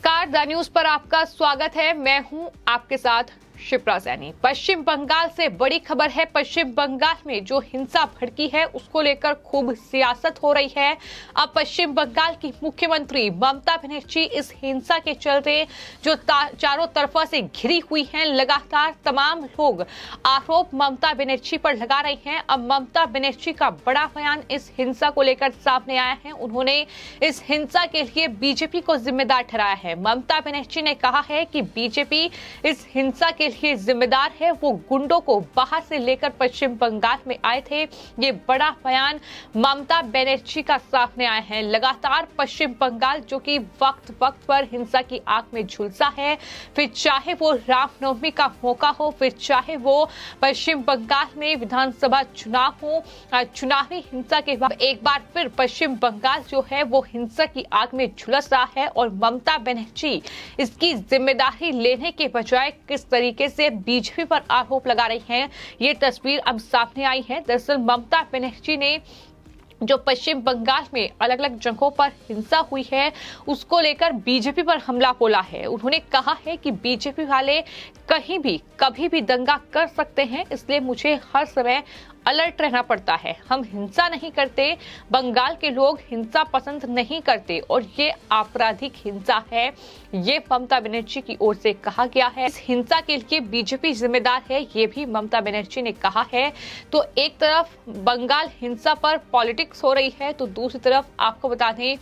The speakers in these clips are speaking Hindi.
नमस्कार, द न्यूज पर आपका स्वागत है। मैं हूं आपके साथ शिप्रा सैनी। पश्चिम बंगाल से बड़ी खबर है। पश्चिम बंगाल में जो हिंसा भड़की है उसको लेकर खूब सियासत हो रही है। अब पश्चिम बंगाल की मुख्यमंत्री ममता बनर्जी इस हिंसा के चलते जो चारों तरफा से घिरी हुई हैं, लगातार तमाम लोग आरोप ममता बनर्जी पर लगा रहे हैं। अब ममता बनर्जी का बड़ा बयान इस हिंसा को लेकर सामने आया है। उन्होंने इस हिंसा के लिए बीजेपी को जिम्मेदार ठहराया है। ममता बनर्जी ने कहा है कि बीजेपी इस हिंसा के लिए जिम्मेदार है। वो गुंडों को बाहर से लेकर पश्चिम बंगाल में आए थे। ये बड़ा बयान ममता बनर्जी का सामने आया है। लगातार पश्चिम बंगाल जो कि वक्त वक्त पर हिंसा की आग में झुलसा है, फिर चाहे वो रामनवमी का मौका हो, फिर चाहे वो पश्चिम बंगाल में विधानसभा चुनाव हो, चुनावी हिंसा के बाद एक बार फिर पश्चिम बंगाल जो है वो हिंसा की आग में झुलस रहा है। और ममता बनर्जी इसकी जिम्मेदारी लेने के बजाय किस तरीके से बीजेपी पर आरोप लगा रही हैं, ये तस्वीर अब सामने आई है। दरअसल ममता बनर्जी ने जो पश्चिम बंगाल में अलग अलग जगहों पर हिंसा हुई है उसको लेकर बीजेपी पर हमला बोला है। उन्होंने कहा है कि बीजेपी वाले कहीं भी कभी भी दंगा कर सकते हैं, इसलिए मुझे हर समय अलर्ट रहना पड़ता है। हम हिंसा नहीं करते, बंगाल के लोग हिंसा पसंद नहीं करते और ये आपराधिक हिंसा है, ये ममता बनर्जी की ओर से कहा गया है। इस हिंसा के लिए बीजेपी जिम्मेदार है, ये भी ममता बनर्जी ने कहा है। तो एक तरफ बंगाल हिंसा पर पॉलिटिक्स हो रही है, तो दूसरी तरफ आपको बता दें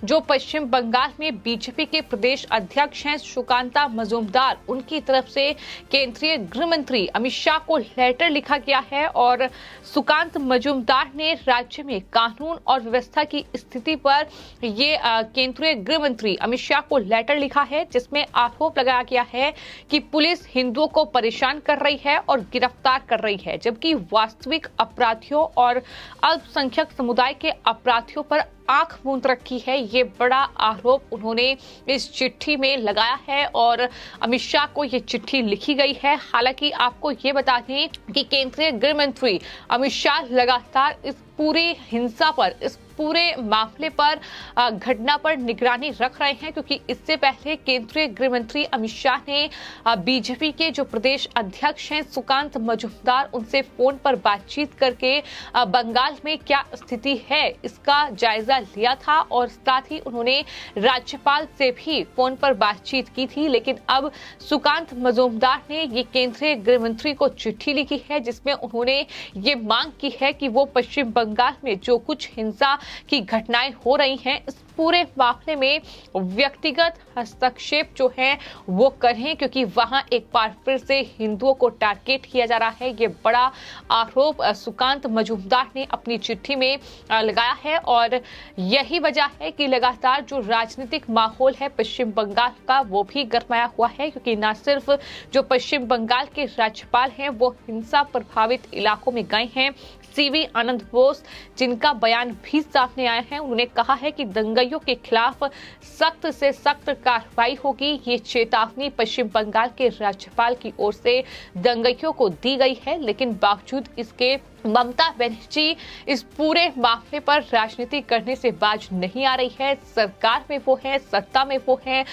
जो पश्चिम बंगाल में बीजेपी के प्रदेश अध्यक्ष हैं सुकांता मजूमदार, उनकी तरफ से केंद्रीय गृह मंत्री अमित शाह को लेटर लिखा गया है। और सुकांत मजूमदार ने राज्य में कानून और व्यवस्था की स्थिति पर ये केंद्रीय गृह मंत्री अमित शाह को लेटर लिखा है, जिसमें आरोप लगाया गया है कि पुलिस हिंदुओं को परेशान कर रही है और गिरफ्तार कर रही है, जबकि वास्तविक अपराधियों और अल्पसंख्यक समुदाय के अपराधियों पर आंख मूंद रखी है। ये बड़ा आरोप उन्होंने इस चिट्ठी में लगाया है और अमित शाह को ये चिट्ठी लिखी गई है। हालांकि आपको ये बता दें कि केंद्रीय गृह मंत्री अमित शाह लगातार इस पूरी हिंसा पर, इस पूरे मामले पर, घटना पर निगरानी रख रहे हैं, क्योंकि इससे पहले केंद्रीय गृह मंत्री अमित शाह ने बीजेपी के जो प्रदेश अध्यक्ष हैं सुकांत मजूमदार, उनसे फोन पर बातचीत करके बंगाल में क्या स्थिति है इसका जायजा लिया था और साथ ही उन्होंने राज्यपाल से भी फोन पर बातचीत की थी। लेकिन अब सुकांत मजूमदार ने ये केंद्रीय गृह मंत्री को चिट्ठी लिखी है, जिसमें उन्होंने ये मांग की है कि वो पश्चिम बंगाल में जो कुछ हिंसा की घटनाएं हो रही हैं इस पूरे मामले में व्यक्तिगत हस्तक्षेप जो है वो करें, क्योंकि वहां एक बार फिर से हिंदुओं को टारगेट किया जा रहा है। ये बड़ा आरोप सुकांत मजूमदार ने अपनी चिट्ठी में लगाया है और यही वजह है कि लगातार जो राजनीतिक माहौल है पश्चिम बंगाल का वो भी गरमाया हुआ है, क्योंकि न सिर्फ जो पश्चिम बंगाल के राज्यपाल हैं वो हिंसा प्रभावित इलाकों में गए हैं। सीवी आनंद बोस, जिनका बयान भी सामने आया है, उन्होंने कहा है कि दंगाइयों के खिलाफ सख्त से सख्त कार्रवाई होगी। ये चेतावनी पश्चिम बंगाल के राज्यपाल की ओर से दंगाइयों को दी गई है, लेकिन बावजूद इसके ममता बनर्जी इस पूरे मामले पर राजनीति करने से बाज नहीं आ रही है। सरकार में वो है, सत्ता में वो है,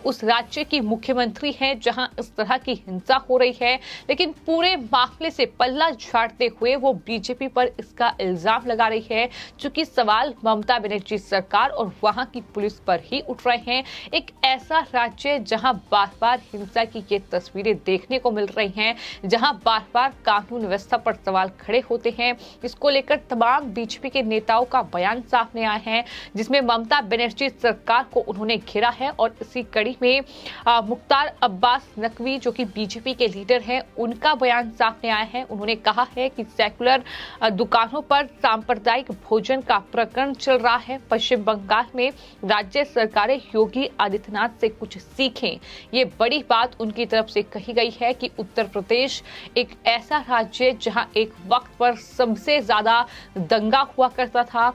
उस राज्य की मुख्यमंत्री हैं जहां इस तरह की हिंसा हो रही है, लेकिन पूरे मामले से पल्ला झाड़ते हुए वो बीजेपी पर इसका इल्जाम लगा रही है। चूंकि सवाल ममता बनर्जी सरकार और वहां की पुलिस पर ही उठ रहे हैं। एक ऐसा राज्य जहां बार बार हिंसा की ये तस्वीरें देखने को मिल रही हैं, जहां बार बार कानून व्यवस्था पर सवाल खड़े होते हैं, इसको लेकर तमाम बीजेपी के नेताओं का बयान सामने आया है, जिसमें ममता बनर्जी सरकार को उन्होंने घेरा है। और इसी कड़ी में मुख्तार अब्बास नकवी जो कि बीजेपी के लीडर हैं, उनका बयान सामने आया है। उन्होंने कहा है कि सेकुलर दुकानों पर सांप्रदायिक भोजन का प्रकरण चल रहा है। पश्चिम बंगाल में राज्य सरकारें योगी आदित्यनाथ से कुछ सीखें, ये बड़ी बात उनकी तरफ से कही गई है कि उत्तर प्रदेश एक ऐसा राज्य जहां एक वक्त पर सबसे ज्यादा दंगा हुआ करता था,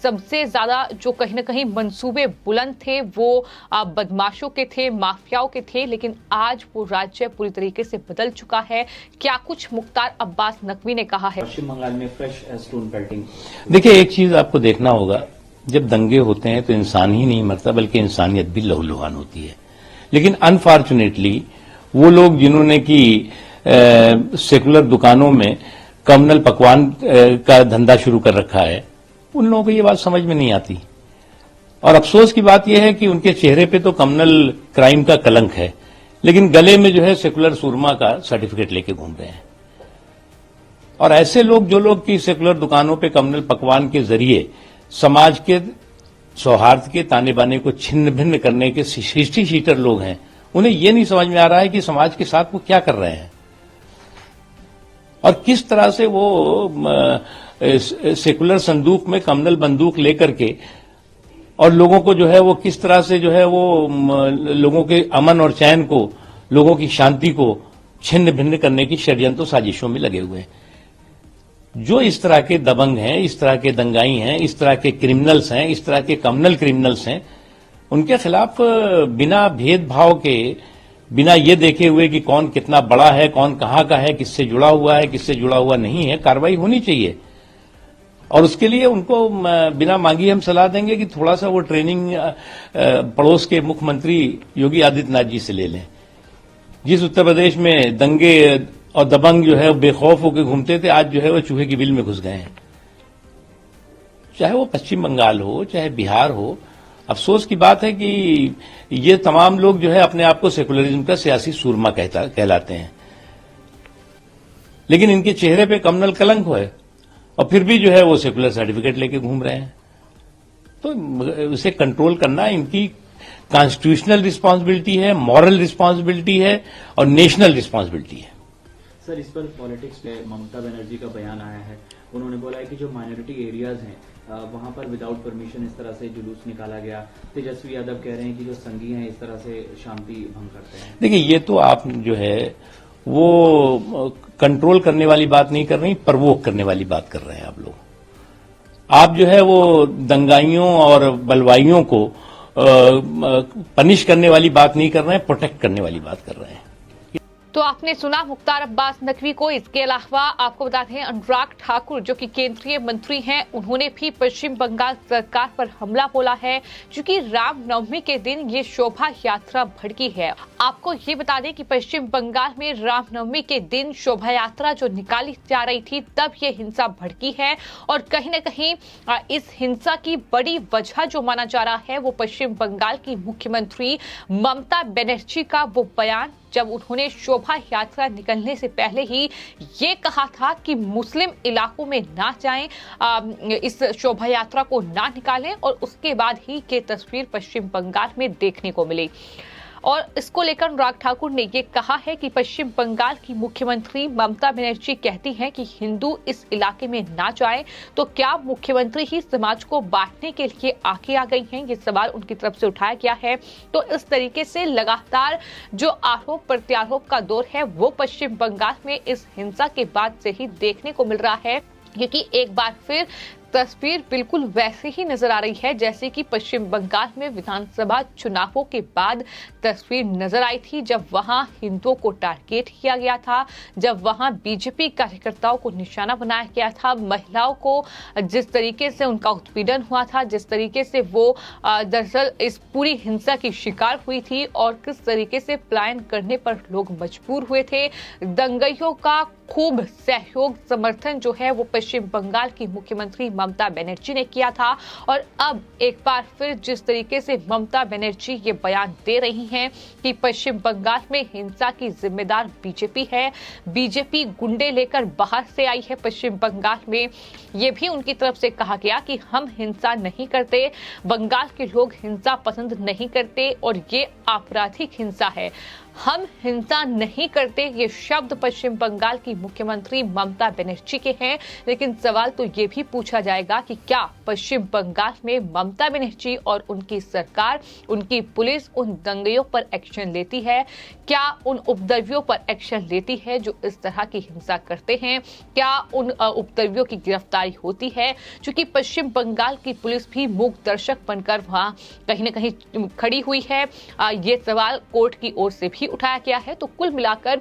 सबसे ज्यादा जो कहीं ना कहीं मंसूबे बुलंद थे वो बदमाशों के थे, माफियाओं के थे, लेकिन आज वो राज्य पूरी तरीके से बदल चुका है। क्या कुछ मुख्तार अब्बास नकवी ने कहा है। पश्चिम बंगाल में फ्रेश स्टोन पेल्टिंग। देखिए, एक चीज आपको देखना होगा, जब दंगे होते हैं तो इंसान ही नहीं मरता बल्कि इंसानियत भी लहूलुहान होती है। लेकिन अनफॉर्चुनेटली वो लोग जिन्होंने कि सेकुलर दुकानों में कम्युनल पकवान का धंधा शुरू कर रखा है, उन लोगों को ये बात समझ में नहीं आती। और अफसोस की बात यह है कि उनके चेहरे पे तो कम्युनल क्राइम का कलंक है, लेकिन गले में जो है सेकुलर सुरमा का सर्टिफिकेट लेके घूम रहे हैं। और ऐसे लोग, जो लोग की सेकुलर दुकानों पे कम्युनल पकवान के जरिए समाज के सौहार्द के ताने बाने को छिन्न भिन्न करने के हिस्ट्री शीटर लोग हैं, उन्हें यह नहीं समझ में आ रहा है कि समाज के साथ वो क्या कर रहे हैं और किस तरह से वो सेकुलर संदूक में कम्युनल बंदूक लेकर के और लोगों को जो है वो किस तरह से जो है वो लोगों के अमन और चैन को, लोगों की शांति को छिन्न भिन्न करने की षड्यंत्र साजिशों में लगे हुए हैं। जो इस तरह के दबंग हैं, इस तरह के दंगाई हैं, इस तरह के क्रिमिनल्स हैं, इस तरह के कम्युनल क्रिमिनल्स हैं, उनके खिलाफ बिना भेदभाव के, बिना ये देखे हुए कि कौन कितना बड़ा है, कौन कहां का है, किससे जुड़ा हुआ है, किससे जुड़ा हुआ नहीं है, कार्रवाई होनी चाहिए। और उसके लिए उनको बिना मांगी हम सलाह देंगे कि थोड़ा सा वो ट्रेनिंग पड़ोस के मुख्यमंत्री योगी आदित्यनाथ जी से ले लें। जिस उत्तर प्रदेश में दंगे और दबंग जो है बेखौफ होकर घूमते थे, आज जो है वो चूहे की बिल में घुस गए हैं। चाहे वो पश्चिम बंगाल हो, चाहे बिहार हो। अफसोस की बात है कि ये तमाम लोग जो है अपने आप को सेकुलरिज्म का सियासी सूरमा कहलाते हैं, लेकिन इनके चेहरे पे कम्युनल कलंक है और फिर भी जो है वो सेकुलर सर्टिफिकेट लेके घूम रहे हैं। तो उसे कंट्रोल करना इनकी कॉन्स्टिट्यूशनल रिस्पांसिबिलिटी है, मॉरल रिस्पांसिबिलिटी है और नेशनल रिस्पांसिबिलिटी है। सर, इस पर पॉलिटिक्स पे ममता बनर्जी का बयान आया है। उन्होंने बोला है कि जो माइनॉरिटी एरियाज हैं वहां पर विदाउट परमिशन इस तरह से जुलूस निकाला गया। तेजस्वी यादव कह रहे हैं कि जो संघी हैं इस तरह से शांति भंग करते हैं। देखिए, ये तो आप जो है वो कंट्रोल करने वाली बात नहीं कर रही, प्रवोक करने वाली बात कर रहे हैं आप लोग। आप जो है वो दंगाइयों और बलवाइयों को पनिश करने वाली बात नहीं कर रहे हैं, प्रोटेक्ट करने वाली बात कर रहे हैं। तो आपने सुना मुख्तार अब्बास नकवी को। इसके अलावा आपको बता दें, अनुराग ठाकुर जो कि केंद्रीय मंत्री हैं, उन्होंने भी पश्चिम बंगाल सरकार पर हमला बोला है, क्योंकि रामनवमी के दिन ये शोभा यात्रा भड़की है। आपको ये बता दें कि पश्चिम बंगाल में रामनवमी के दिन शोभा यात्रा जो निकाली जा रही थी, तब ये हिंसा भड़की है। और कहीं न कहीं इस हिंसा की बड़ी वजह जो माना जा रहा है वो पश्चिम बंगाल की मुख्यमंत्री ममता बनर्जी का वो बयान, जब उन्होंने शोभा यात्रा निकलने से पहले ही ये कहा था कि मुस्लिम इलाकों में ना जाएं, इस शोभा यात्रा को ना निकालें, और उसके बाद ही ये तस्वीर पश्चिम बंगाल में देखने को मिली। और इसको लेकर अनुराग ठाकुर ने ये कहा है कि पश्चिम बंगाल की मुख्यमंत्री ममता बनर्जी कहती हैं कि हिंदू इस इलाके में ना जाए, तो क्या मुख्यमंत्री ही समाज को बांटने के लिए आगे आ गई हैं? ये सवाल उनकी तरफ से उठाया गया है। तो इस तरीके से लगातार जो आरोप प्रत्यारोप का दौर है वो पश्चिम बंगाल में इस हिंसा के बाद से ही देखने को मिल रहा है, क्योंकि एक बार फिर तस्वीर बिल्कुल वैसे ही नजर आ रही है जैसे कि पश्चिम बंगाल में विधानसभा चुनावों के बाद तस्वीर नजर आई थी, जब वहां हिंदुओं को टारगेट किया गया था, जब वहां बीजेपी कार्यकर्ताओं को निशाना बनाया गया था, महिलाओं को जिस तरीके से उनका उत्पीड़न हुआ था, जिस तरीके से वो दरअसल इस पूरी हिंसा की शिकार हुई थी और किस तरीके से पलायन करने पर लोग मजबूर हुए थे। दंगइयों का खूब सहयोग समर्थन जो है वो पश्चिम बंगाल की मुख्यमंत्री ममता बनर्जी ने किया था। और अब एक बार फिर जिस तरीके से ममता बनर्जी ये बयान दे रही हैं कि पश्चिम बंगाल में हिंसा की जिम्मेदार बीजेपी है, बीजेपी गुंडे लेकर बाहर से आई है पश्चिम बंगाल में, ये भी उनकी तरफ से कहा गया कि हम हिंसा नहीं करते, बंगाल के लोग हिंसा पसंद नहीं करते और ये आपराधिक हिंसा है, हम हिंसा नहीं करते। ये शब्द पश्चिम बंगाल की मुख्यमंत्री ममता बनर्जी के हैं। लेकिन सवाल तो ये भी पूछा जाएगा कि क्या पश्चिम बंगाल में ममता बनर्जी और उनकी सरकार, उनकी पुलिस उन दंगइयों पर एक्शन लेती है? क्या उन उपद्रवियों पर एक्शन लेती है जो इस तरह की हिंसा करते हैं? क्या उन उपद्रवियों की गिरफ्तारी होती है? क्योंकि पश्चिम बंगाल की पुलिस भी मूक दर्शक बनकर वहां कहीं न कहीं खड़ी हुई है। ये सवाल कोर्ट की ओर से भी उठाया गया है। तो कुल मिलाकर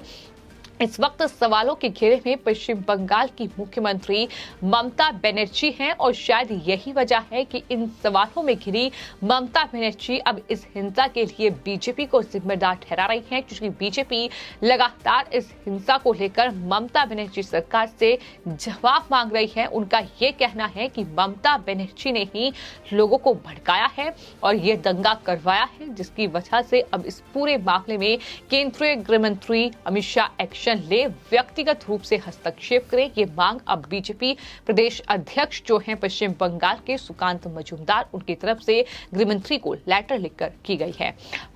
इस वक्त सवालों के घेरे में पश्चिम बंगाल की मुख्यमंत्री ममता बनर्जी हैं और शायद यही वजह है कि इन सवालों में घिरी ममता बनर्जी अब इस हिंसा के लिए बीजेपी को जिम्मेदार ठहरा रही हैं, क्योंकि बीजेपी लगातार इस हिंसा को लेकर ममता बनर्जी सरकार से जवाब मांग रही है। उनका ये कहना है कि ममता बनर्जी ने ही लोगों को भड़काया है और ये दंगा करवाया है, जिसकी वजह से अब इस पूरे मामले में केंद्रीय गृह मंत्री अमित शाह एक्शन ले, व्यक्तिगत रूप से हस्तक्षेप करें। ये मांग अब बीजेपी प्रदेश अध्यक्ष जो हैं पश्चिम बंगाल के सुकांत मजूमदार, उनकी तरफ से गृह मंत्री को लेटर लिखकर की गई है।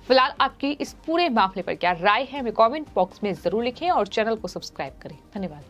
फिलहाल आपकी इस पूरे मामले पर क्या राय है, हमें कमेंट बॉक्स में जरूर लिखें और चैनल को सब्सक्राइब करें। धन्यवाद।